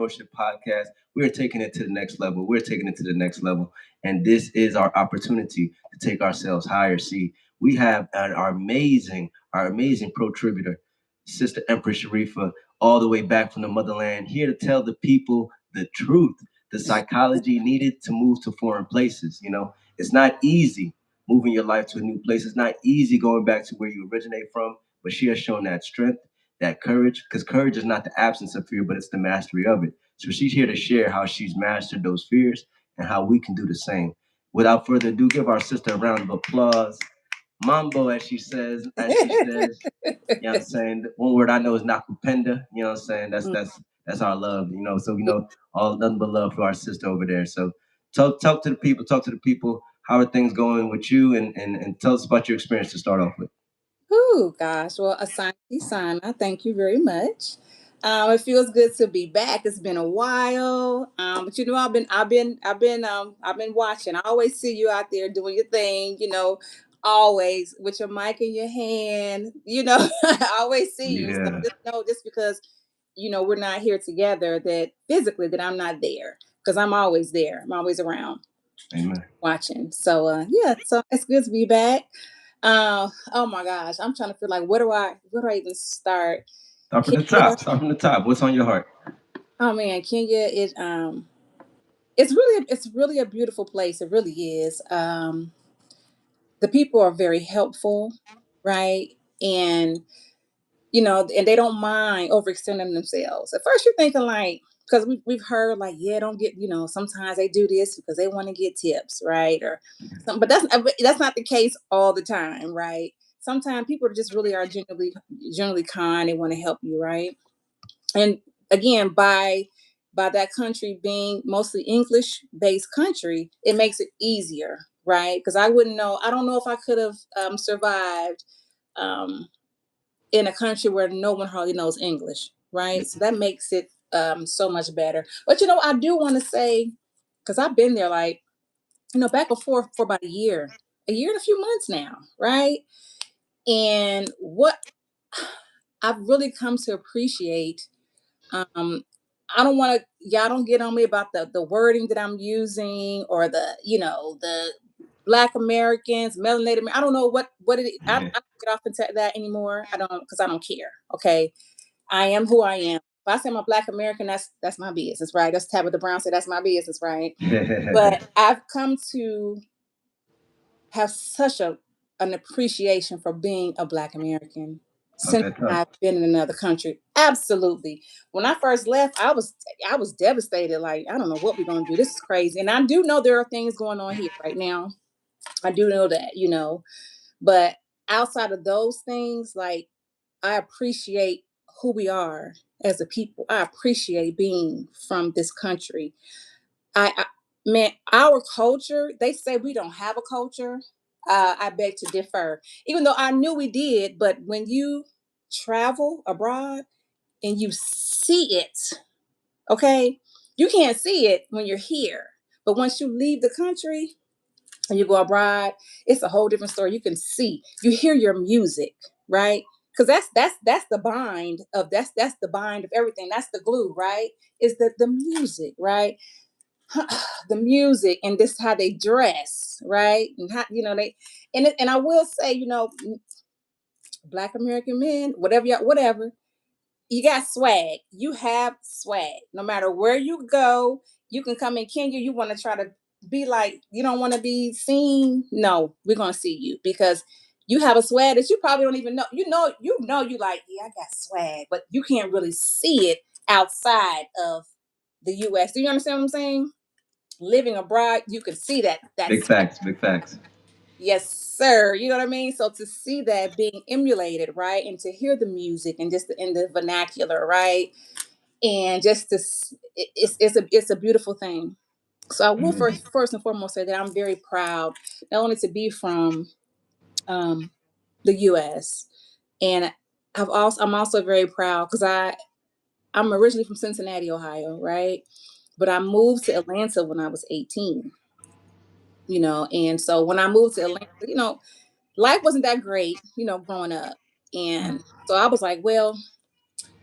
Lovepreneurship podcast. We're taking it to the next level. We're taking it to the next level. And this is our opportunity to take ourselves higher. See, we have our amazing pro-tributor, Sister Empress Sharifa, all the way back from the motherland, here to tell the people the truth, the psychology needed to move to foreign places. It's not easy moving your life to a new place. It's not easy going back to where you originate from, but she has shown that strength, that courage, because courage is not the absence of fear, but it's the mastery of it. So she's here to share how she's mastered those fears and how we can do the same. Without further ado, give our sister a round of applause. Mambo, as she says, you know what I'm saying? One word I know is nakupenda, you know what I'm saying? That's our love, So all nothing but love for our sister over there. So talk to the people. How are things going with you, and tell us about your experience to start off with. Oh gosh, well, Asante Sana, thank you very much. It feels good to be back. It's been a while, but I've been watching. I always see you out there doing your thing. Always with your mic in your hand. I always see you. So just because we're not here together, that physically that I'm not there, because I'm always there. I'm always around. Amen. Watching. So so it's good to be back. Oh my gosh, I'm trying to feel like where do I even start? Start from the top. Start from the top. What's on your heart? Oh man, Kenya it's really a beautiful place. It really is. The people are very helpful, right? And and they don't mind overextending themselves. At first, you're thinking like, because we've heard like, yeah, don't get, sometimes they do this because they want to get tips, right? Or something, but that's not the case all the time, right? Sometimes people just really are generally kind. They want to help you, right? And again, by that country being mostly English based country, it makes it easier, right? Because I don't know if I could have survived. In a country where no one hardly knows English, right? So that makes it so much better. But I do want to say, because I've been there like, back and forth for about a year and a few months now, right? And what I've really come to appreciate, I don't want to, y'all don't get on me about the wording that I'm using, or the Black Americans, melanated. I don't know what it is. I don't get off into that anymore. I don't, because I don't care. Okay, I am who I am. If I say I'm a Black American, that's my business, right? That's Tabitha Brown said, that's my business, right? But I've come to have such an appreciation for being a Black American since I've been in another country. Absolutely. When I first left, I was devastated. Like, I don't know what we're gonna do. This is crazy. And I do know there are things going on here right now. I do know that, but outside of those things, like, I appreciate who we are as a people. I appreciate being from this country. I man, our culture, they say we don't have a culture. I beg to differ. Even though I knew we did, but when you travel abroad and you see it, okay, you can't see it when you're here. But once you leave the country and you go abroad, it's a whole different story. You can see, you hear your music, right? Because that's the bind of that's the bind of everything. That's the glue, right? Is the music, right? The music, and this how they dress, right? And how they, and I will say, Black American men, whatever, you got swag. You have swag. No matter where you go, you can come in Kenya. You want to try to be like, you don't want to be seen. No, we're gonna see you because you have a swag that you probably don't even know. You like, yeah, I got swag, but you can't really see it outside of the U.S. Do you understand what I'm saying? Living abroad, you can see that. Big facts. Big facts. Yes, sir. You know what I mean? So to see that being emulated, right? And to hear the music and just in the vernacular, right? And just to, it's a beautiful thing. So I will first and foremost say that I'm very proud, not only to be from the U.S. and I'm also very proud because I'm originally from Cincinnati, Ohio, right? But I moved to Atlanta when I was 18. And so when I moved to Atlanta, life wasn't that great, growing up. And so I was like, well,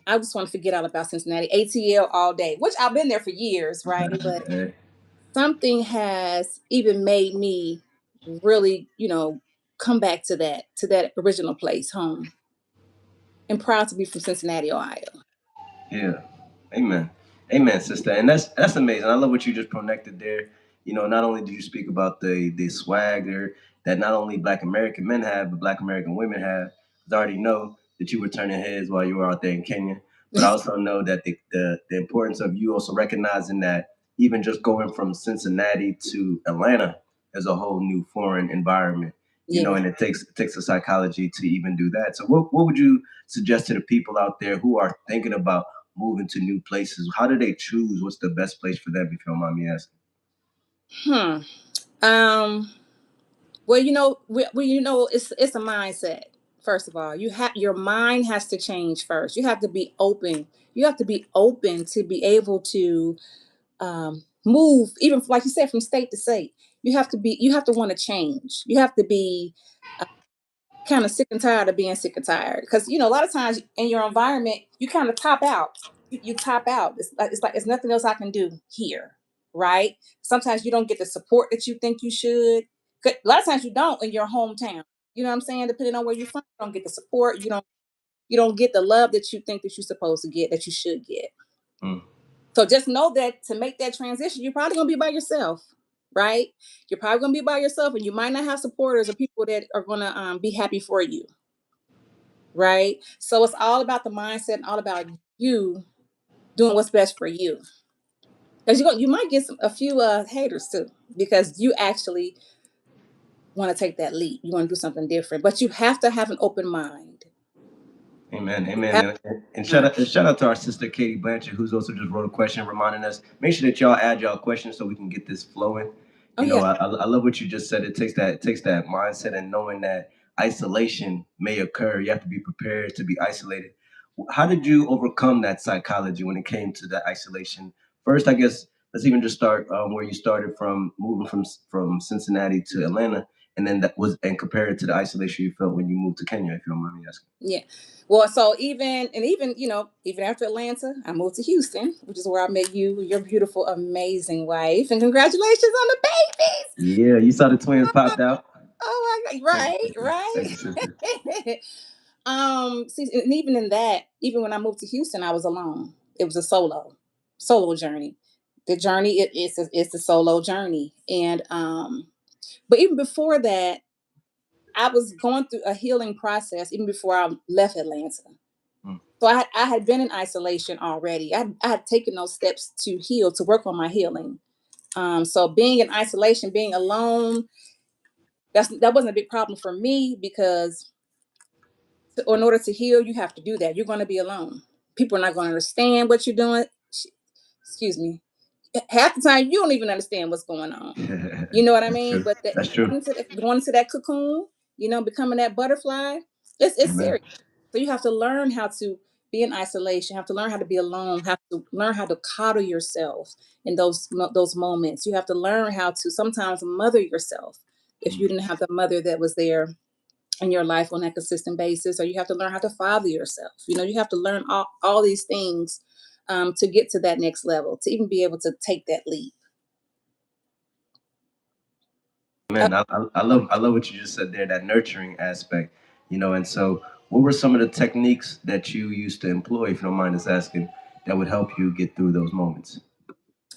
I just want to forget all about Cincinnati. ATL all day, which I've been there for years, right? But Hey, something has even made me really, come back to that original place, home. And proud to be from Cincinnati, Ohio. yeah. Amen. Amen, sister. And that's amazing. I love what you just connected there. Not only do you speak about the swagger that not only Black American men have, but Black American women have. 'Cause I already know that you were turning heads while you were out there in Kenya. But I also know that the importance of you also recognizing that even just going from Cincinnati to Atlanta is a whole new foreign environment. Yeah. And it takes a psychology to even do that. So what would you suggest to the people out there who are thinking about moving to new places? How do they choose what's the best place for them, if you don't mind me asking? Hmm. Um. Well, it's a mindset. First of all, your mind has to change first. You have to be open. You have to be open to be able to move, even like you said, from state to state. You have to want to change. You have to be kind of sick and tired of being sick and tired, because a lot of times in your environment you kind of top out. You top out. It's like it's nothing else I can do here, right? Sometimes you don't get the support that you think you should. A lot of times you don't in your hometown. You know what I'm saying? Depending on where you're from, you don't get the support. You don't get the love that you think that you're supposed to get, that you should get. Mm. So just know that to make that transition, you're probably gonna be by yourself, right? You're probably gonna be by yourself, and you might not have supporters or people that are gonna be happy for you, right? So it's all about the mindset and all about you doing what's best for you. Because you might get a few haters too, because you actually want to take that leap. You want to do something different, but you have to have an open mind. Amen, You amen, have and to have- shout out to our sister Katie Blanchard, who's also just wrote a question reminding us. Make sure that y'all add y'all questions so we can get this flowing. oh yeah, I love what you just said. It takes that mindset and knowing that isolation may occur. You have to be prepared to be isolated. How did you overcome that psychology when it came to that isolation? First, I guess let's even just start where you started from moving from Cincinnati to Atlanta, and then and compare it to the isolation you felt when you moved to Kenya, if you don't mind me asking. yeah. Well, so even after Atlanta, I moved to Houston, which is where I met you, your beautiful, amazing wife, and congratulations on the babies. Yeah, you saw the twins popped out. Oh my God! Thank you, Right, sister. Thank you, sister. right. See, and even in that, even when I moved to Houston, I was alone. It was a solo journey. The journey it's a solo journey, and but even before that, I was going through a healing process even before I left Atlanta. Mm. So I had been in isolation already. I had taken those steps to heal, to work on my healing. So being in isolation, being alone, that wasn't a big problem for me, because in order to heal, you have to do that. You're going to be alone. People are not going to understand what you're doing. Excuse me. Half the time, you don't even understand what's going on. You know what I That's mean? true. But That's true. going into that cocoon, becoming that butterfly, it's Amen. serious. So you have to learn how to be in isolation. You have to learn how to be alone. Have to learn how to coddle yourself in those moments. You have to learn how to sometimes mother yourself if you didn't have the mother that was there in your life on that consistent basis, or you have to learn how to father yourself. You have to learn all these things to get to that next level, to even be able to take that leap. Uh, Man, I love what you just said there, that nurturing aspect, and so what were some of the techniques that you used to employ, if you don't mind us asking, that would help you get through those moments?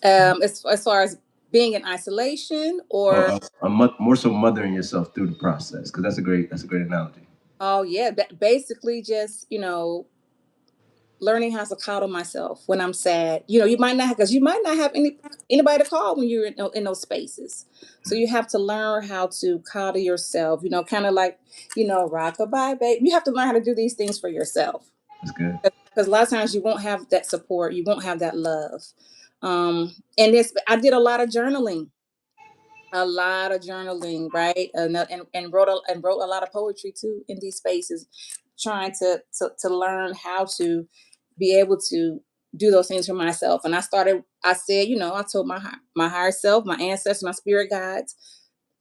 as far as being in isolation, or More so mothering yourself through the process, because that's a great analogy. oh yeah, basically just learning how to coddle myself when I'm sad. You might not have anybody to call when you're in those spaces. So you have to learn how to coddle yourself. Kind of like rock a bye, babe. You have to learn how to do these things for yourself, That's good. because a lot of times you won't have that support. You won't have that love. And I did a lot of journaling, right? And wrote a lot of poetry too in these spaces, trying to learn how to be able to do those things for myself. And I said, I told my higher self, my ancestors, my spirit guides,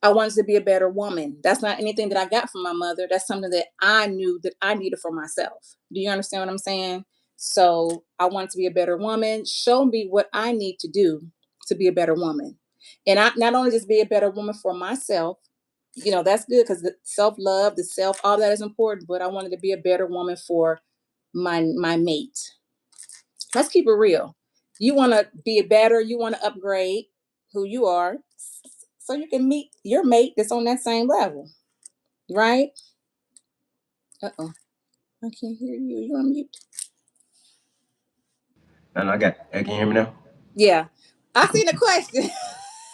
I wanted to be a better woman. That's not anything that I got from my mother. That's something that I knew that I needed for myself. Do you understand what I'm saying? So I wanted to be a better woman. Show me what I need to do to be a better woman. And I not only just be a better woman for myself, that's good because the self-love, the self, all that is important, but I wanted to be a better woman for my mate. Let's keep it real. You want to be better, you want to upgrade who you are so you can meet your mate that's on that same level, right? Uh-oh. I can't hear you. You're on mute. And I got, can you hear me now? Yeah. I seen the question.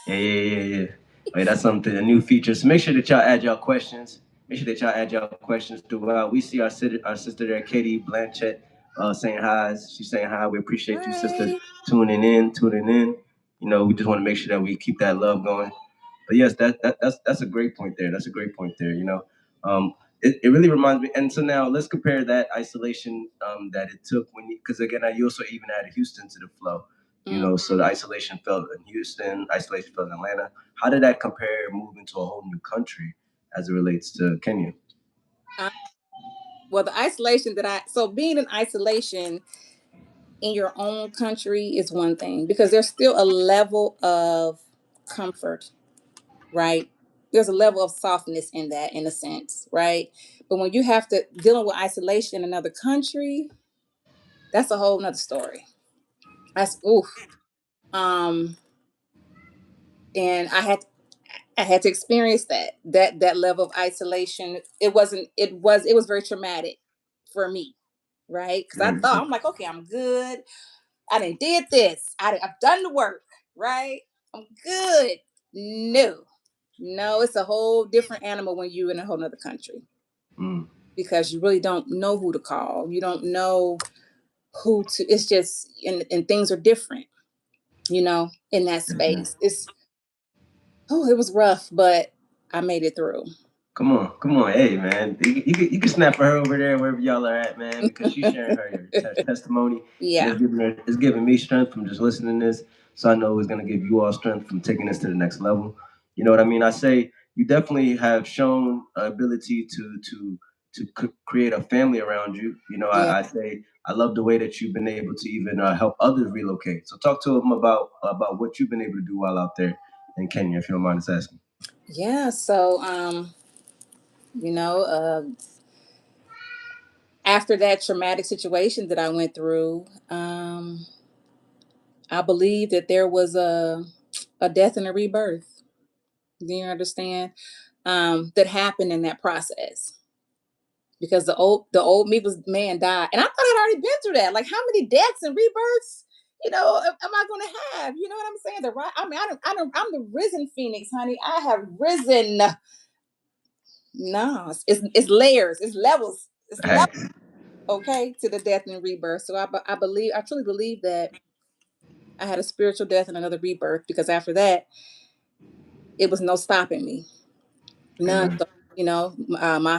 Yeah. Wait, that's something, a new feature. So make sure that y'all add y'all questions. Make sure that y'all add y'all questions throughout. We see our sister there, Katie Blanchett, saying hi. She's saying hi. We appreciate you, sister, Hi. tuning in. We just want to make sure that we keep that love going. But yes, that's a great point there. That's a great point there. It really reminds me. And so now let's compare that isolation that it took because again, you also even added Houston to the flow. So the isolation felt in Houston, isolation felt in Atlanta. How did that compare moving to a whole new country as it relates to Kenya? Uh, well, the isolation so being in isolation in your own country is one thing because there's still a level of comfort, right? There's a level of softness in that, in a sense, right? But when you have to dealing with isolation in another country, that's a whole nother story. That's oof. Um, and I had to experience that level of isolation. It was very traumatic for me, right? Because I thought I'm like, okay, I'm good. I did this. I've done the work, right? I'm good. No, it's a whole different animal when you're in a whole nother country Mm. because you really don't know who to call. You don't know who to. It's just and things are different, in that space. It was rough, but I made it through. Come on, hey man, you can snap for her over there wherever y'all are at, man, because she's sharing her testimony, and Yeah, it's giving me strength from just listening to this. So I know it's gonna give you all strength from taking this to the next level. You know what I mean? I say you definitely have shown ability to create a family around you. yeah, I say I love the way that you've been able to even help others relocate. So talk to them about what you've been able to do while out there in Kenya, if you don't mind us asking. yeah. So, you know, after that traumatic situation that I went through, I believe that there was a death and a rebirth. Do you understand? That happened in that process because the old me was man died, and I thought I'd already been through that. Like, how many deaths and rebirths? Am I going to have? You know what I'm saying? The right. I mean, I'm the risen phoenix, honey. I have risen. No, it's layers, it's levels, it's levels. Hey. Okay, to the death and rebirth. So I truly believe that I had a spiritual death and another rebirth because after that, it was no stopping me. None. Amen. So, my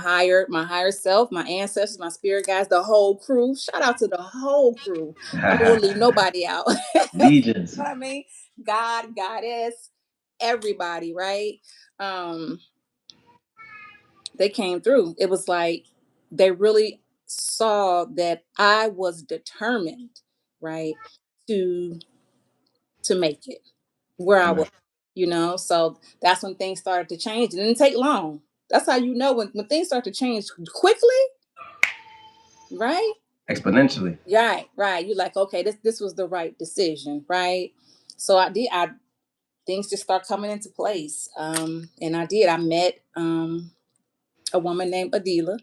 higher self, my ancestors, my spirit guides, the whole crew. Shout out to the whole crew. I don't want to leave nobody out. You know Legions. what I mean? God, goddess, everybody, right? Um, they came through. It was like they really saw that I was determined, right, to make it where I was, Amen. So that's when things started to change. It didn't take long. That's how you know when things start to change quickly, right? Exponentially. Right. You're like, okay, this was the right decision, right? So I things just start coming into place. And I did. I met a woman named Adila,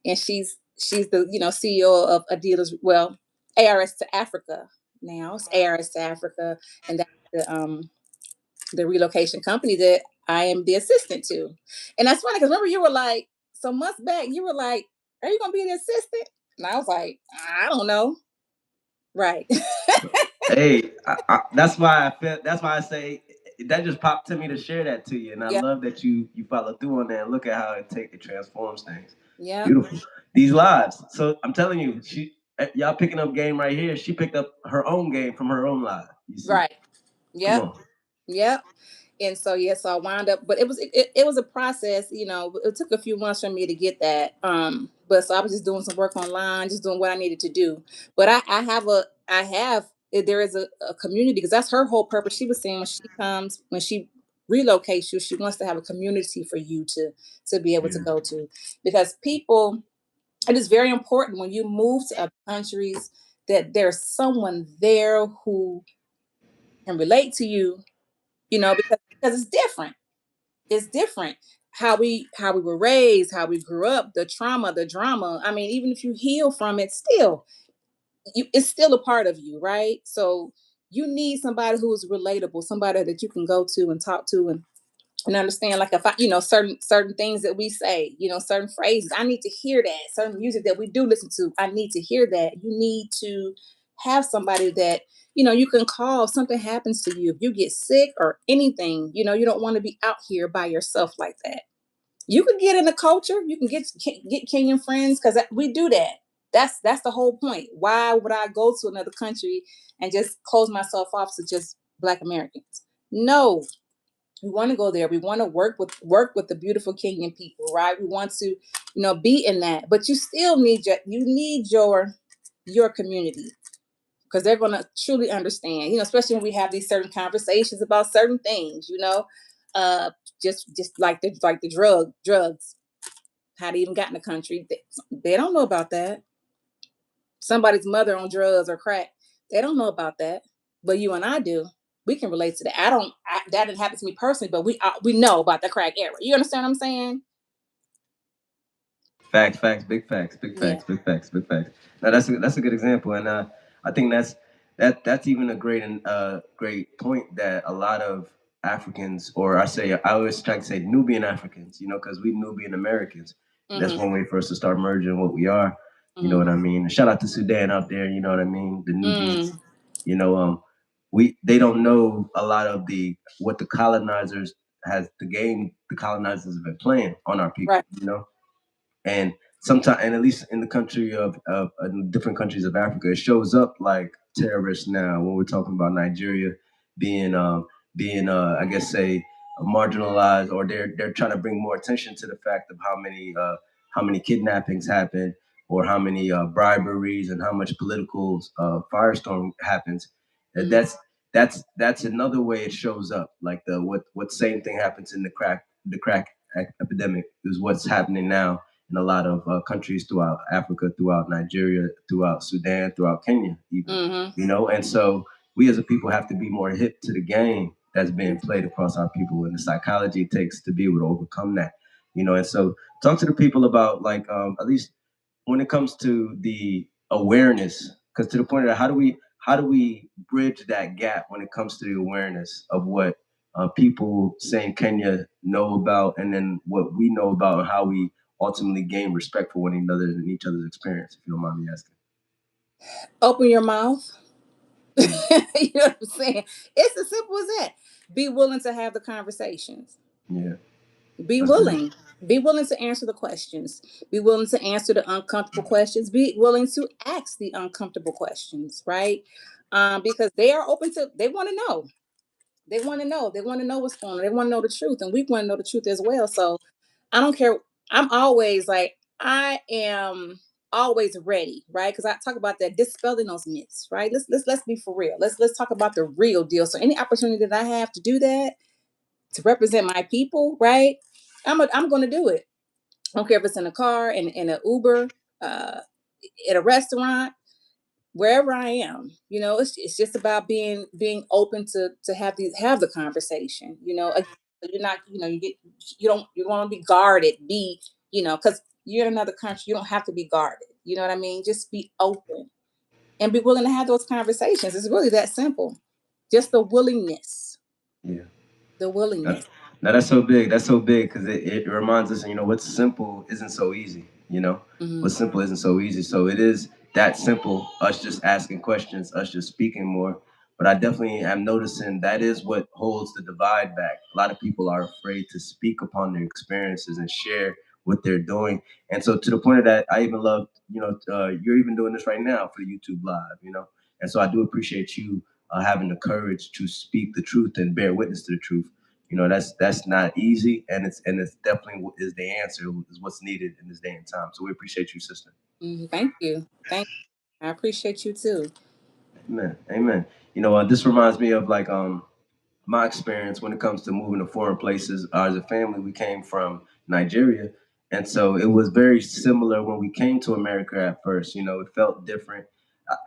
and she's the CEO of Adila's, well, ARS to Africa now. It's ARS to Africa, and that's the relocation company that I am the assistant to. And that's funny because remember you were like some months back, you were like, "Are you gonna be the assistant?" And I was like, "I don't know." Right. Hey, that's why I felt. That's why I say that just popped to me to share that to you, and I Yeah. love that you follow through on that. And look at how it transforms things. Yeah. Beautiful. These lives. So I'm telling you, y'all picking up game right here. She picked up her own game from her own life. You see? Right. Come Yep. on. Yep. And so yes, so I wound up, but it was a process. It took a few months for me to get that. But so I was just doing some work online, just doing what I needed to do. But I have there is a community, because that's her whole purpose. She was saying when she relocates you, she wants to have a community for you to be able to Yeah. go to, because people, it is very important when you move to other countries that there's someone there who can relate to you, because it's different. It's different how we were raised, how we grew up, the trauma, the drama. I mean, even if you heal from it, still, it's still a part of you, right? So you need somebody who is relatable, somebody that you can go to and talk to, and understand. Like, if I, certain things that we say, certain phrases, I need to hear that. Certain music that we do listen to, I need to hear that. You need to have somebody that you can call if something happens to you, if you get sick or anything. You don't want to be out here by yourself like that. You can get in the culture, you can get Kenyan friends, because we do that. That's the whole point. Why would I go to another country and just close myself off to just Black Americans? No, we want to go there. We want to work with the beautiful Kenyan people, right? We want to, be in that. But you still need your community, because they're going to truly understand. Especially when we have these certain conversations about certain things. Uh, just like the drugs, how they even got in the country. They don't know about that. Somebody's mother on drugs or crack. They don't know about that, but you and I do. We can relate to that. That didn't happen to me personally, but we know about the crack era. You understand what I'm saying? Facts, facts, big facts, big Yeah. facts, big facts, big facts. Now that's a good example, and I think that's even a great point that a lot of Africans, or I always try to say Nubian Africans, because we Nubian Americans. That's Mm-hmm. one way for us to start merging what we are. You know Mm-hmm. what I mean? Shout out to Sudan out there. You know what I mean? The Nubians. Mm. You know, they don't know a lot of the what the colonizers has the game the colonizers have been playing on our people. Right. And sometimes, and at least in the country of different countries of Africa, it shows up like terrorists now when we're talking about Nigeria being I guess say marginalized, or they're trying to bring more attention to the fact of how many kidnappings happen, or how many briberies, and how much political firestorm happens. Mm. That's another way it shows up. Like the what same thing happens in the crack epidemic is what's happening now in a lot of countries throughout Africa, throughout Nigeria, throughout Sudan, throughout Kenya, even. Mm-hmm. And so we as a people have to be more hip to the game that's being played across our people, and the psychology it takes to be able to overcome that. And so talk to the people about, like, at least when it comes to the awareness, because to the point of how do we bridge that gap when it comes to the awareness of what people saying Kenya know about, and then what we know about, and how we ultimately gain respect for one another and each other's experience, if you don't mind me asking. Open your mouth. You know what I'm saying? It's as simple as that. Be willing to have the conversations. Yeah, Be that's big. willing. Be willing to answer the questions. Be willing to answer the uncomfortable questions. Be willing to ask the uncomfortable questions, right? Because they are open to. They want to know. They want to know. They want to know what's going on. They want to know the truth, and we want to know the truth as well. So I don't care. I am always ready, right? Because I talk about that, dispelling those myths, right? Let's be for real. Let's talk about the real deal. So any opportunity that I have to do that, to represent my people, right? I'm going to do it. I don't care if it's in a car, in an Uber, uh, at a restaurant, wherever I am. It's just about being open to have the conversation. You're not, you don't want to be guarded. Because you're in another country, you don't have to be guarded. You know what I mean? Just be open and be willing to have those conversations. It's really that simple. Just the willingness. Yeah. The That's, willingness. now that's so big. That's so big because it reminds us, what's simple isn't so easy. Hmm. What's simple isn't so easy. So it is that simple. Us just asking questions, us just speaking more. But I definitely am noticing that is what holds the divide back. A lot of people are afraid to speak upon their experiences and share what they're doing. And so to the point of that, I even love, you're even doing this right now for the YouTube Live. And so I do appreciate you having the courage to speak the truth and bear witness to the truth. That's not easy, and it's definitely is the answer, is what's needed in this day and time. So we appreciate you, sister. Thank you. I appreciate you too. Amen. Amen. This reminds me of like my experience when it comes to moving to foreign places. As a family, we came from Nigeria, and so it was very similar when we came to America at first. It felt different.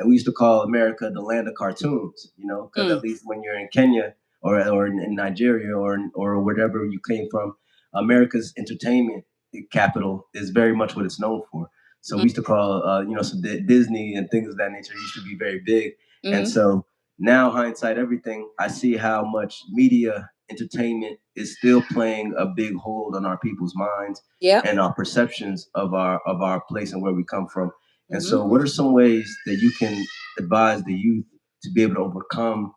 We used to call America the land of cartoons. Because Mm, at least when you're in Kenya or in Nigeria or wherever you came from, America's entertainment capital is very much what it's known for. So we mm, used to call, so Disney and things of that nature used to be very big, and mm. so now, hindsight everything, I see how much media entertainment is still playing a big hold on our people's minds Yep. and our perceptions of our place and where we come from. And Hmm. so, what are some ways that you can advise the youth to be able to overcome,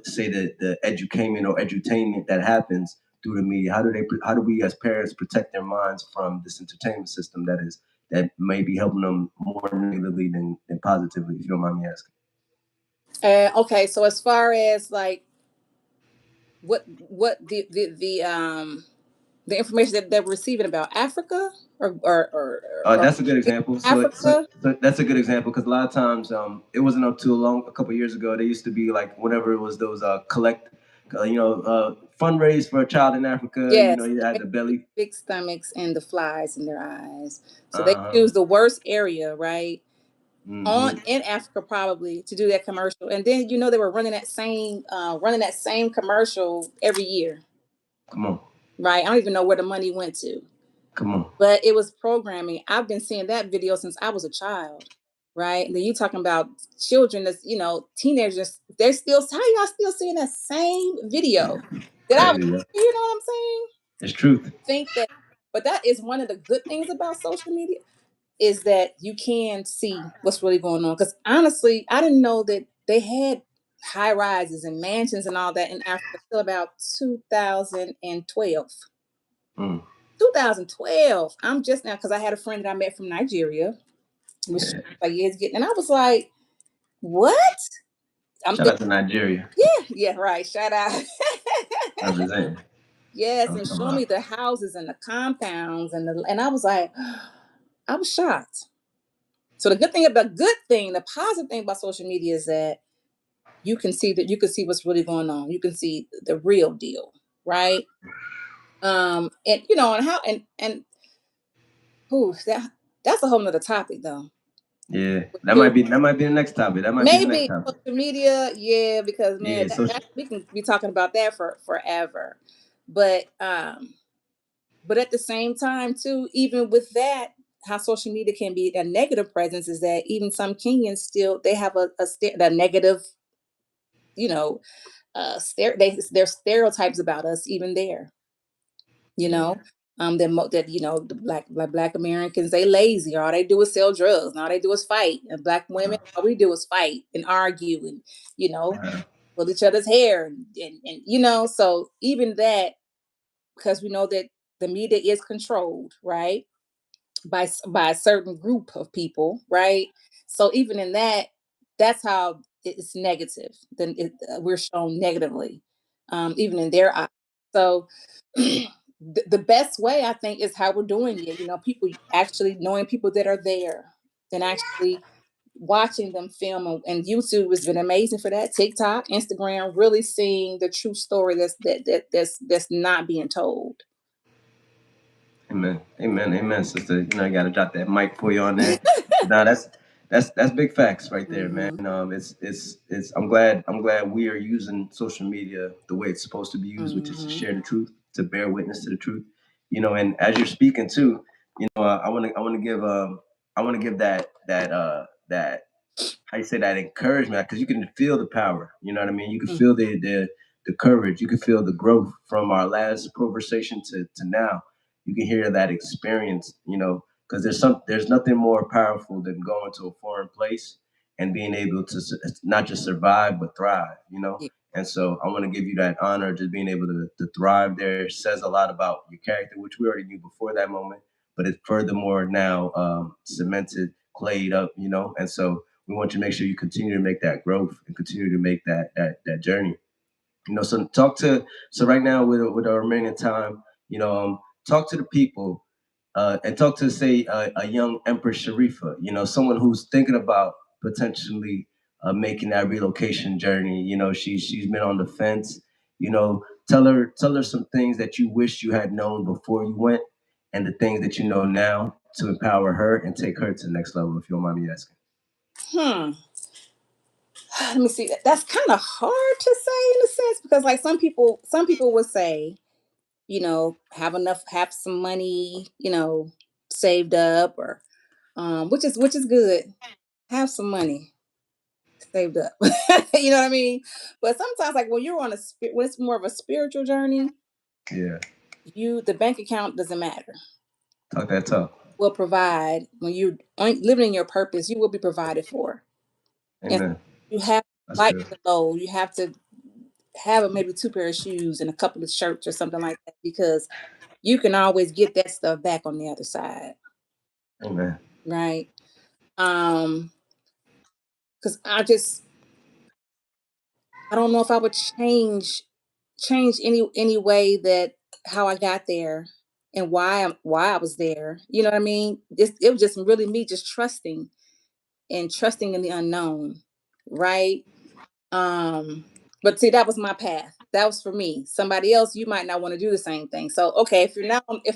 say, the education or edutainment that happens through the media? How do we as parents protect their minds from this entertainment system that may be helping them more negatively than positively? If you don't mind me asking. Okay, so as far as like what the information that they're receiving about Africa or That's a good example. Africa. So that's a good example because a lot of times, it wasn't up too long a couple years ago. They used to be like whenever it was those fundraise for a child in Africa. Yes, You they had make the belly. big stomachs and the flies in their eyes. So they Uh huh. choose the worst area, right? On Mm-hmm. in Africa probably to do that commercial. And then they were running that same commercial every year. Come on, Right? I don't even know where the money went to. come on. But it was programming. I've been seeing that video since I was a child. Right. And then you talking about children that's, teenagers, they're still how y'all still seeing that same video that I was, Crazy, yeah. you know what I'm saying? It's truth. Think that, but that is one of the good things about social media is that you can see what's really going on. Because honestly, I didn't know that they had high rises and mansions and all that in Africa till about 2012. Mm. 2012. I'm just now because I had a friend that I met from Nigeria. It was Yeah. like years getting, and I was like, "What?" I'm Shout thinking, out to Nigeria. yeah, yeah, right. Shout out. Representing. Yes, I'm and talking show me about. the houses and the compounds and I was like, I was shocked. So the positive thing about social media is that you can see what's really going on. You can see the real deal, right? And and how and who that's a whole nother topic though. Yeah, With that might be the next topic. That might be the next maybe topic. social media, yeah, because man, Yeah, social. that we can be talking about that for forever. But but at the same time, too, even with that, how social media can be a negative presence is that even some Kenyans still they have a negative, you know, there's stereotypes about us even there. You Yeah. know, that the black Americans they lazy, or all they do is sell drugs, and all they do is fight. And black women, all we do is fight and argue and you know Uh, pull each other's hair and so even that because we know that the media is controlled, right? By a certain group of people, right? So even in that, that's how it's negative. Then we're shown negatively, even in their eyes. So the best way I think is how we're doing it. People actually knowing people that are there and actually watching them film and YouTube has been amazing for that. TikTok, Instagram, really seeing the true story that's not being told. Amen. Amen. Amen, sister. I gotta drop that mic for you on that. Nah, that's big facts right there, man. Hmm. It's I'm glad we are using social media the way it's supposed to be used, which is to Hmm. share the truth, to bear witness to the truth. And as you're speaking too, I want to give that how you say that encouragement because you can feel the power. You know what I mean? You can feel the courage. You can feel the growth from our last conversation to now. You can hear that experience. Because there's nothing more powerful than going to a foreign place and being able to not just survive but thrive. Yeah. And so I want to give you that honor, just being able to thrive there says a lot about your character, which we already knew before that moment, but it's furthermore now cemented, clayed up, and so we want you to make sure you continue to make that growth and continue to make that journey. So talk to so right now with our remaining time, talk to the people, and talk to say a young Empress Sharifa, someone who's thinking about potentially making that relocation journey. She's been on the fence. Tell her some things that you wish you had known before you went, and the things that you know now to empower her and take her to the next level. If you don't mind me asking. Hmm. Let me see. That's kind of hard to say in a sense because, like, some people would say, have some money, saved up, or which is good. Have some money saved up. You know what I mean? But sometimes, like when you're when it's more of a spiritual journey, Yeah, the bank account doesn't matter. talk that talk. Will provide when you're living in your purpose. You will be provided for, and Amen. you have That's light good. the load. You have to have maybe two pair of shoes and a couple of shirts or something like that because you can always get that stuff back on the other side, Amen. right? Um, because I don't know if I would change any way that how I got there and why I was there. You know what I mean? It was just really me just trusting and trusting in the unknown, right? Um, but see, that was my path. That was for me. Somebody else, you might not want to do the same thing. So, okay, if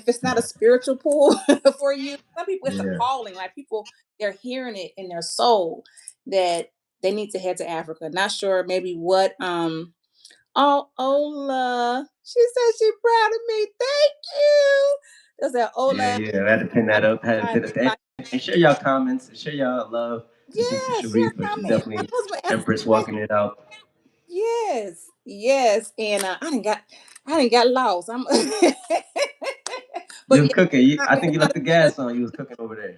it's not a spiritual pull for you, some people it's a Yeah. calling. Like people, they're hearing it in their soul that they need to head to Africa. Not sure maybe what. Oh, Ola, she said she proud of me. Thank you. That's that Yeah, Ola. yeah. I had to pin that up. Had to pin it. And share y'all comments. And share y'all love to Sister Yeah, share Sharifa. a She's comment. My definitely husband Empress asked. walking it out. Yes, yes, and I didn't got lost. I'm, You but was yeah, cooking. I if think it's you not left the a gas on. You was cooking over there.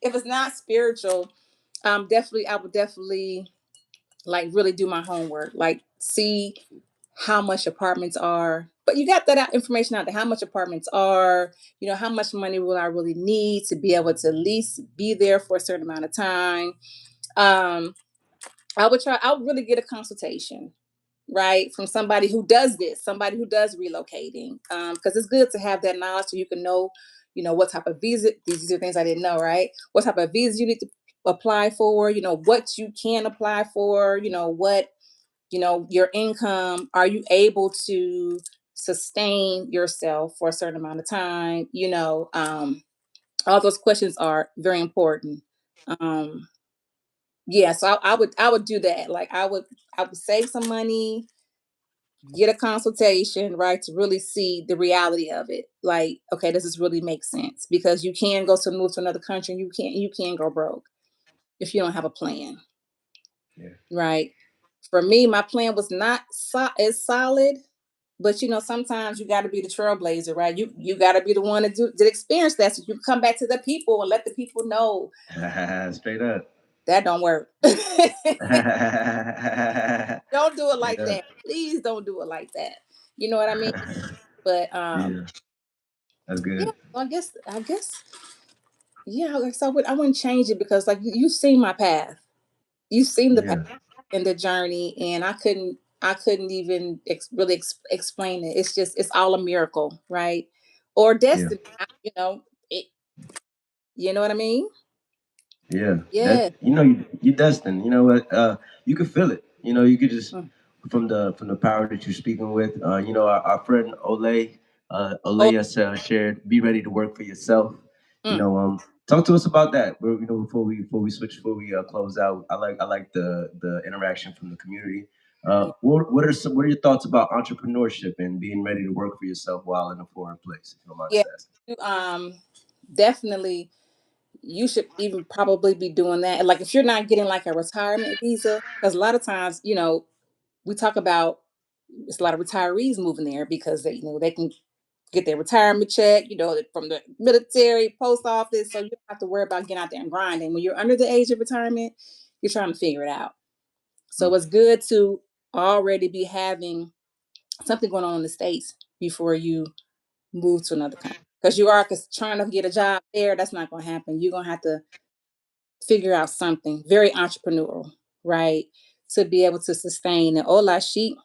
if it's not spiritual, I would definitely like really do my homework, like see how much apartments are. But you got that information out there, how much apartments are, how much money will I really need to be able to at least be there for a certain amount of time. Um, I would really get a consultation, right, from somebody who does this, somebody who does relocating, because it's good to have that knowledge so you can know, what type of visa. These are things I didn't know, right? What type of visa you need to apply for, what you can apply for, what, your income. Are you able to sustain yourself for a certain amount of time? All those questions are very important. Um, yeah, so I would do that. Like I would save some money, get a consultation, right, to really see the reality of it. Like, okay, does this really make sense? Because you can move to another country, and you can go broke if you don't have a plan, Yeah. right? For me, my plan was not as solid, but sometimes you got to be the trailblazer, right? You got to be the one that experience that, so you can come back to the people and let the people know Straight up. that don't work. Don't do it Straight like up. that. Please don't do it like that. You know what I mean? But Yeah, that's yeah, good. so I guess yeah, so I wouldn't change it because like you've seen my path. You've seen the path Yeah, and the journey, and I couldn't even really explain it. It's just it's all a miracle, right? Or yeah. destiny. It, you know what I mean? Yeah, Yeah. that you destined. You know what? You can feel it. You could just Mm. from the power that you're speaking with. Our friend Oh, Olaya shared, "Be ready to work for yourself." You mm, know, talk to us about that. Before we close out, I like the interaction from the community. yeah. What are your thoughts about entrepreneurship and being ready to work for yourself while in a foreign place? If you don't mind Yeah. us asking. You, definitely you should even probably be doing that. Like if you're not getting like a retirement visa, because a lot of times, we talk about it's a lot of retirees moving there because they can get their retirement check, from the military, post office. So you don't have to worry about getting out there and grinding. When you're under the age of retirement, you're trying to figure it out. So Hmm. it's good to already be having something going on in the States before you move to another country. Because trying to get a job there, that's not going to happen. You're going to have to figure out something very entrepreneurial, right? To be able to sustain. And Ola, she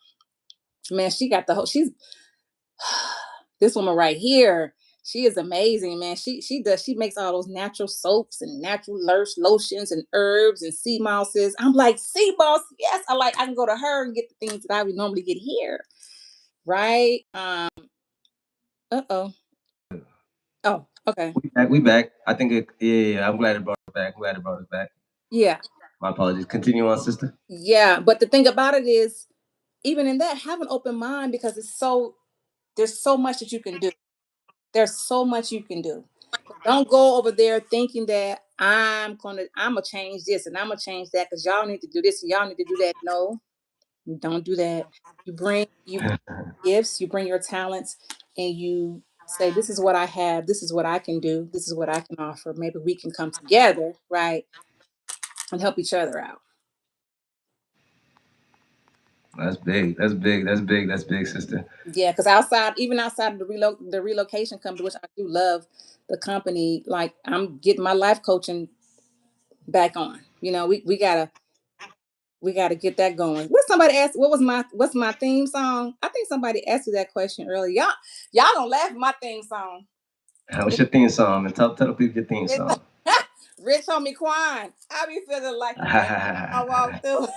Man, she got the whole. She's this woman right here. She is amazing, man. She makes all those natural soaps and natural lotions and herbs and sea mosses. I'm like, sea moss, yes. I can go to her and get the things that I would normally get here. Right? Uh-oh. Oh, okay. We back. I think yeah, I'm glad it brought us back. I'm glad it brought us back. Yeah. My apologies. Continue on, sister. Yeah. But the thing about it is, even in that, have an open mind because there's so much that you can do. There's so much you can do. Don't go over there thinking that I'm gonna change this and I'm gonna change that because y'all need to do this and y'all need to do that. No, don't do that. You bring gifts, you bring your talents, and you say, "This is what I have. This is what I can do. This is what I can offer. Maybe we can come together, right, and help each other out." That's big. That's big. That's big. That's big, sister. Yeah, because even outside of the relocation company, which I do love the company, like I'm getting my life coaching back on. We gotta get that going. What somebody asked? What's my theme song? I think somebody asked you that question earlier. Y'all don't laugh at my theme song. What's your theme song? And tell the people your theme Rich, song. Rich Homie Quan. I be feeling like a man when I walk through.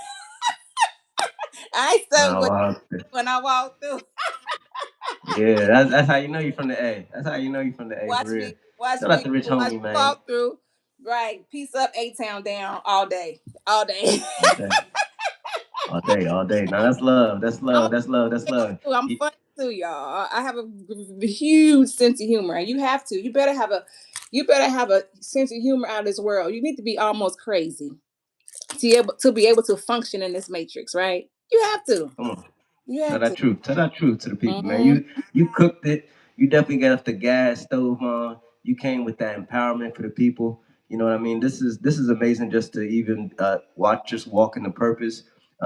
I ain't stuck Oh, with wow. when I walk through. Yeah, that's how you know you from the A. That's how you know you from the A for Watch real. me, watch Shout out me, to Rich watch me Homie, man. walk through. Right, peace up, A-Town down all day, all day. All day, all day, all day. Now that's love. That's I'm love. That's love. That's love. I'm funny too, y'all. I have a huge sense of humor, and you have to. You better have a sense of humor out of this world. You need to be almost crazy to be able to function in this matrix, right? You have to. Come on. You Tell have that to. truth. Tell that truth to the people, man. Mhm. You cooked it. You definitely got off the gas stove on. You came with that empowerment for the people. You know what I mean? This is amazing just to even watch just walk in the purpose.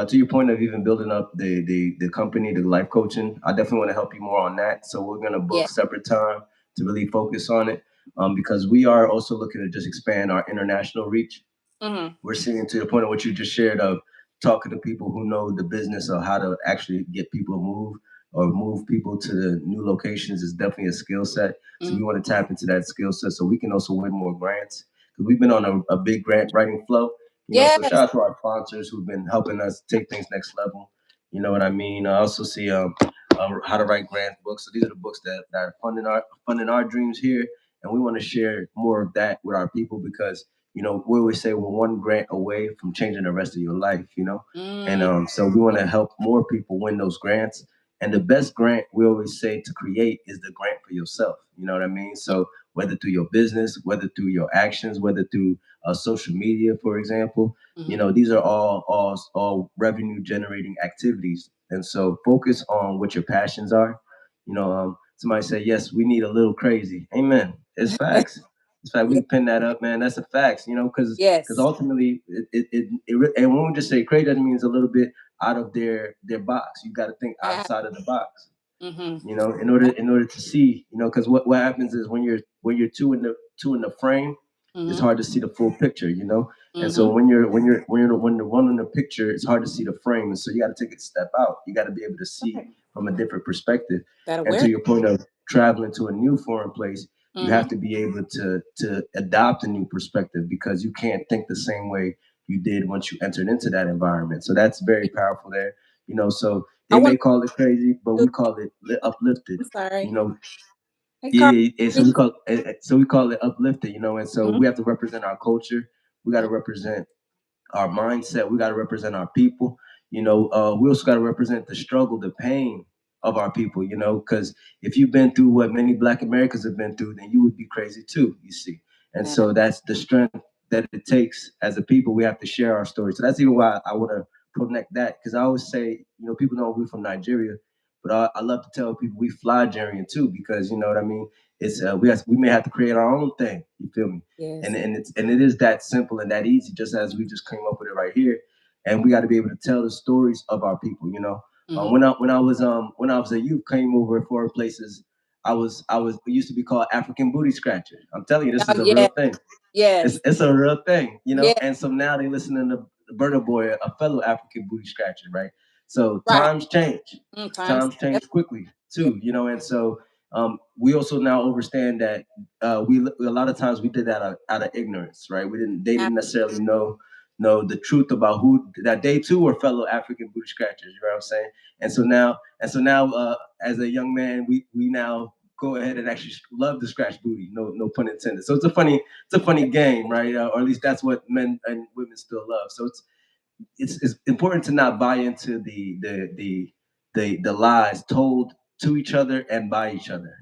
To your point of even building up the company, the life coaching, I definitely want to help you more on that. So we're gonna Yeah. book separate time to really focus on it. Because we are also looking to just expand our international reach. Mhm. We're seeing to the point of what you just shared of talking to people who know the business of how to actually get people to move or move people to the new locations is definitely a skill set. So Mhm. we want to tap into that skill set so we can also win more grants. Because we've been on a big grant writing flow. So Yes. shout out to our sponsors who've been helping us take things next level. You know what I mean? I also see how to write grant books. So these are the books that are funding our dreams here, and we want to share more of that with our people because we always say we're one grant away from changing the rest of your life. And Mm. so we want to help more people win those grants. And the best grant we always say to create is the grant for yourself. You know what I mean? So whether through your business, whether through your actions, whether through social media, for example, Mhm. these are all revenue generating activities. And so focus on what your passions are. Somebody said, yes, we need a little crazy. Amen. It's facts. It's fact. We Yeah. can pin that up, man. That's a fact. Because Yes. ultimately, and when we just say crazy, doesn't mean it's a little bit out of their box. You got to think outside of the box. Mhm. In order to see, because what happens is when you're two in the frame, it's Mhm. hard to see the full picture. And so Mhm. when the one in the picture, it's hard to see the frame, and so you got to take a step out. You got to be able to see Right. from a different perspective. That And to awareness. your point of traveling to a new foreign place, you have Mhm. to be able to adopt a new perspective because you can't think the same way you did once you entered into that environment. So that's very powerful there. So I they want may call it crazy, but to. we call it uplifted. I'm You sorry. know, Hey, Carl. yeah, and so we call it uplifted. And so Mhm. we have to represent our culture. We got to represent our mindset. We got to represent our people. We also got to represent the struggle, the pain of our people. Because if you've been through what many Black Americans have been through, then you would be crazy too. You see, and Yeah. so that's the strength that it takes as a people. We have to share our story. So that's even why I want to connect that because I always say, people know we're from Nigeria, but I love to tell people we fly Nigerian too because you know what I mean. It's we may have to create our own thing. You feel me? and Yes. and it is that simple and that easy, just as we just came up with it right here. And we got to be able to tell the stories of our people. Mhm. When I was a youth, came over foreign places. I was it used to be called African booty scratcher. I'm telling you, this Oh is a real yes. thing. It's Yes. it's a real thing. Yes. And so now they listening to Burna Boy, a fellow African booty scratcher, right? So Right. times change. Times. Times Yep. change quickly Yeah. too, and so we also now understand that we a lot of times we did that out of ignorance, right? They ab- didn't necessarily know the truth about who that they too were fellow African booty scratchers. You know what I'm saying? And so now, as a young man, we now go ahead and actually love to scratch booty. No pun intended. So it's a funny game, right? Or at least that's what men and women still love. So it's important to not buy into the lies told to each other and by each other.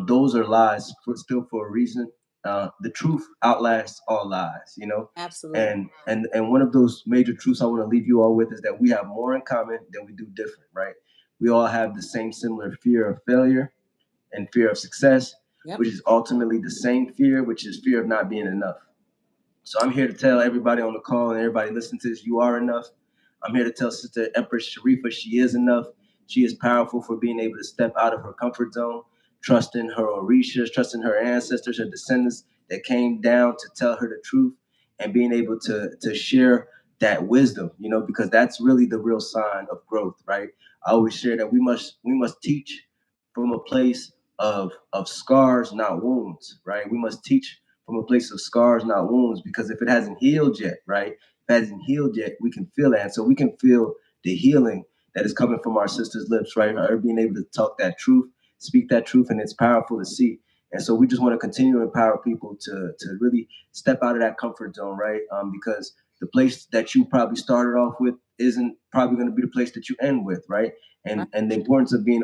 Those are lies still for a reason. The truth outlasts all lies. Absolutely. And one of those major truths I want to leave you all with is that we have more in common than we do different. Right? We all have the same similar fear of failure and fear of success, Yep. which is ultimately the same fear, which is fear of not being enough. So I'm here to tell everybody on the call and everybody listening to this, you are enough. I'm here to tell Sister Empress Sharifa she is enough. She is powerful for being able to step out of her comfort zone, trusting her Orishas, trusting her ancestors, her descendants that came down to tell her the truth, and being able to share that wisdom, because that's really the real sign of growth, right? I always share that we must teach from a place of scars, not wounds, right? We must teach from a place of scars, not wounds, because if it hasn't healed yet, right? If it hasn't healed yet, we can feel that. And so we can feel the healing that is coming from our sister's lips, right? Her being able to talk that truth, speak that truth, and it's powerful to see. And so we just want to continue to empower people to really step out of that comfort zone, right? Because the place that you probably started off with isn't probably going to be the place that you end with, right? Right. And the importance of being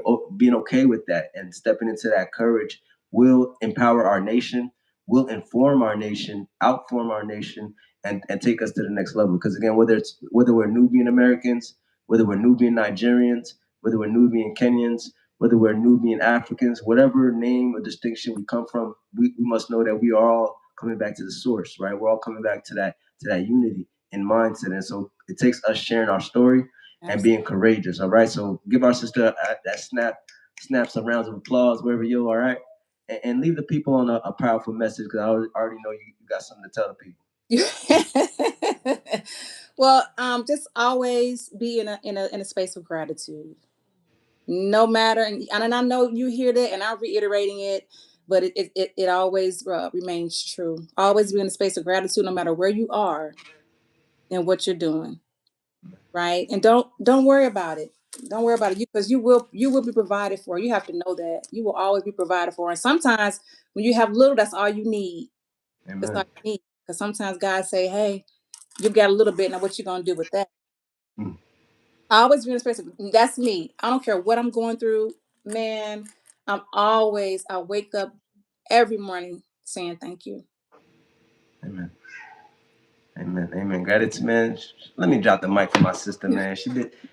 okay with that and stepping into that courage will empower our nation, will inform our nation, outform our nation, and take us to the next level. Because again, whether we're Nubian Americans, whether we're Nubian Nigerians, whether we're Nubian Kenyans, whether we're Nubian Africans, whatever name or distinction we come from, we must know that we are all coming back to the source, right? We're all coming back to that unity in mindset. And so it takes us sharing our story and Absolutely. being courageous. All right. So give our sister that snap some rounds of applause wherever you are, all right? And leave the people on a powerful message because I already know you got something to tell the people. Well, just always be in a space of gratitude, no matter. And I know you hear that, and I'm reiterating it, but it always remains true. Always be in a space of gratitude, no matter where you are and what you're doing. Right, and don't worry about it. Don't worry about it, because you will be provided for. You have to know that you will always be provided for. And sometimes when you have little, that's all you need. That's all Amen. you need. Because sometimes God say, "Hey, you got a little bit. Now what you gonna do with that?" Mm. I always be in a space. That's me. I don't care what I'm going through, man. I wake up every morning saying thank you. Amen. Amen. Amen. Gratitude, man. Let me drop the mic for my sister, man.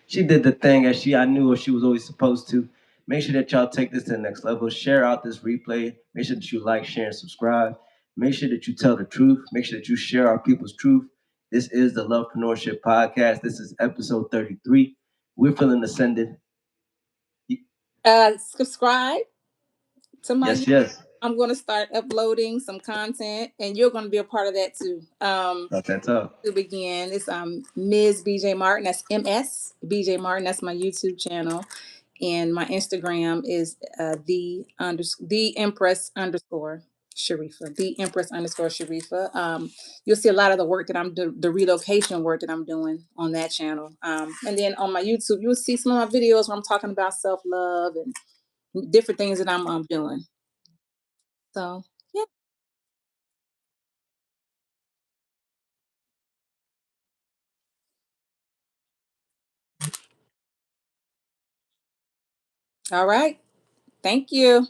She did the thing as I knew what she was always supposed to. Make sure that y'all take this to the next level. Share out this replay. Make sure that you like, share, and subscribe. Make sure that you tell the truth. Make sure that you share our people's truth. This is the Lovepreneurship Podcast. This is episode 33. We're feeling ascended. Subscribe to my Yes, YouTube. yes. I'm going to start uploading some content, and you're going to be a part of that too. Talk that talk. To begin, it's Ms. BJ Martin. That's MS BJ Martin. That's my YouTube channel, and my Instagram is the Empress underscore Sharifa. The Empress underscore Sharifa. You'll see a lot of the work that I'm doing, the relocation work that I'm doing on that channel. And then on my YouTube, you'll see some of my videos where I'm talking about self love and different things that I'm doing. So yeah. All right. Thank you.